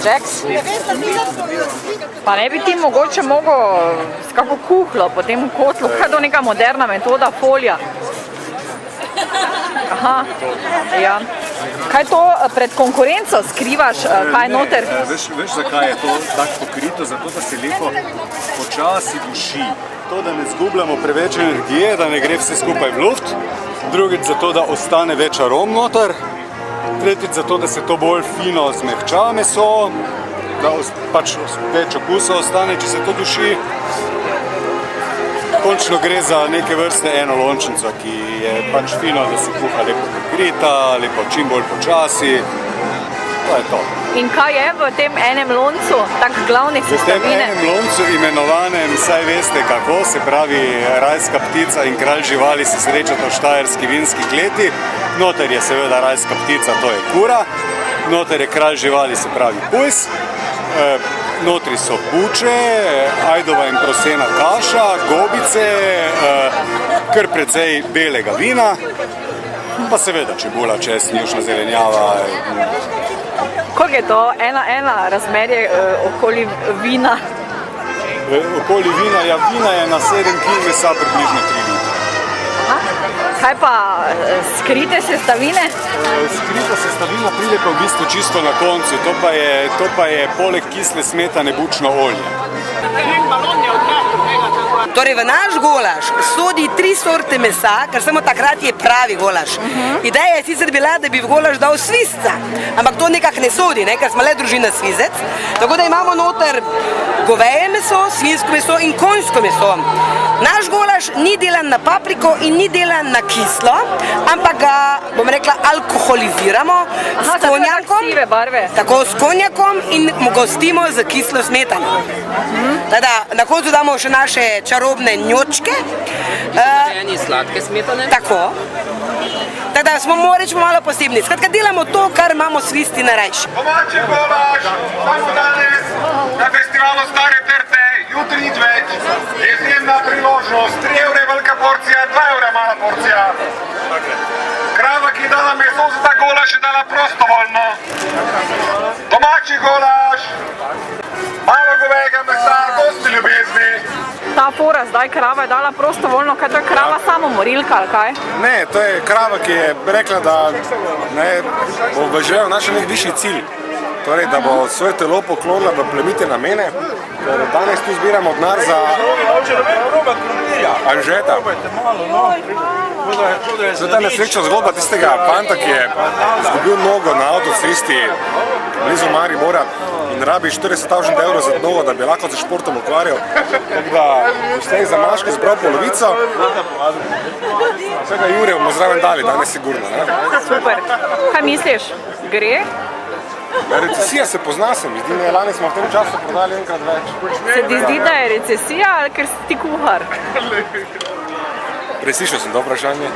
Jacks. Pa ne bi ti mogoče mogel s kako kuhlo po tem kotlu, kaj je to neka moderna metoda, folija? Aha, ja. Kaj to pred konkurenco skrivaš, kaj je noter? Veš zakaj je to tako pokrito? Zato, da se lepo počasi duši. To, da ne zgubljamo preveč energije, da ne gre vse skupaj v luft. Drugič zato, da ostane več arom noter. Tretjič zato, da se to bolj fino zmehča meso, da pač več okusa ostane, če se to duši. Končno gre za neke vrste enolončnico, ki je pač fino, da se kuha lepo pokrita, lepo čim bolj počasi. To je to. In kaj je v tem enem loncu, tak glavnih sestavine? V tem enem loncu imenovanem, saj veste kako, se pravi rajska ptica in kralj živali se srečata v štajerski vinski kleti. Noter je seveda rajska ptica, to je kura. Noter je kralj živali, se pravi pujs. Notri so buče, ajdova in prosena kaša, gobice, kar precej belega vina. Pa seveda čebula, česen, jušna zelenjava. Koliko je to? 1:1 razmerje okoli vina? Okoli vina, ja, vina je na 7 kg mesa približno 3 litre. Kaj pa skrite sestavine? Skrita sestavina pride pa v bistvu čisto na koncu. To pa je poleg kisle smetane bučno olje. Torej v naš golaž sodi 3 sorte mesa, ker samo takrat je pravi golaž. Ideja je sicer bila, da bi v golaž dal svizca, ampak to nekako ne sodi, ker smo le družina svizec. Tako da imamo noter goveje meso, svinjsko meso in konjsko meso. Naš golaž ni delan na papriko in ni delan na kislo, ampak ga, bom rekla, alkoholiziramo s konjakom. Sive barve. Tako, s konjakom in gostimo z kislo smetano. Na koncu damo še naše čarobne njočke. Eni sladke smetane. Tako. Tako smo reči malo posebni. Skratka, delamo to, kar imamo svisti najrajši. Domači golaž, samo danes na festivalu Stare trte, jutri nič več. Izjemna priložnost, 3 evre velika porcija, 2 evra mala porcija. Krava, ki je dala meso za ta golaž, je dala prostovoljno. Domači golaž, malo govejega mesa, gosti ljubezni. Ta fora zdaj, krava je dala prostovoljno, kaj to je krava samomorilka ali kaj? Ne, to je krava, ki je rekla, da bo v željo našel nek višji cilj. Torej, da bo svoje telo poklonila v plemenite namene. Danes tu zbiramo denar za Anžeta. To je ta nesrečna zgodba tistega fanta, ki je izgubil nogo na avtocesti blizu Maribora in rabi 40.000 evrov za nogo, da bi lahko se športom ukvarjal. Tako da vsej za maške zbral polovico. Vsega Jure bomo zraven dali, danes sigurno. Super. Kaj misliš? Gre? Recesija se pozna, se mi zdi, lani smo v tem času prodali enkrat več. Se ti zdi, da je recesija ali ker si ti kuhar? Preslišal sem to vprašanje.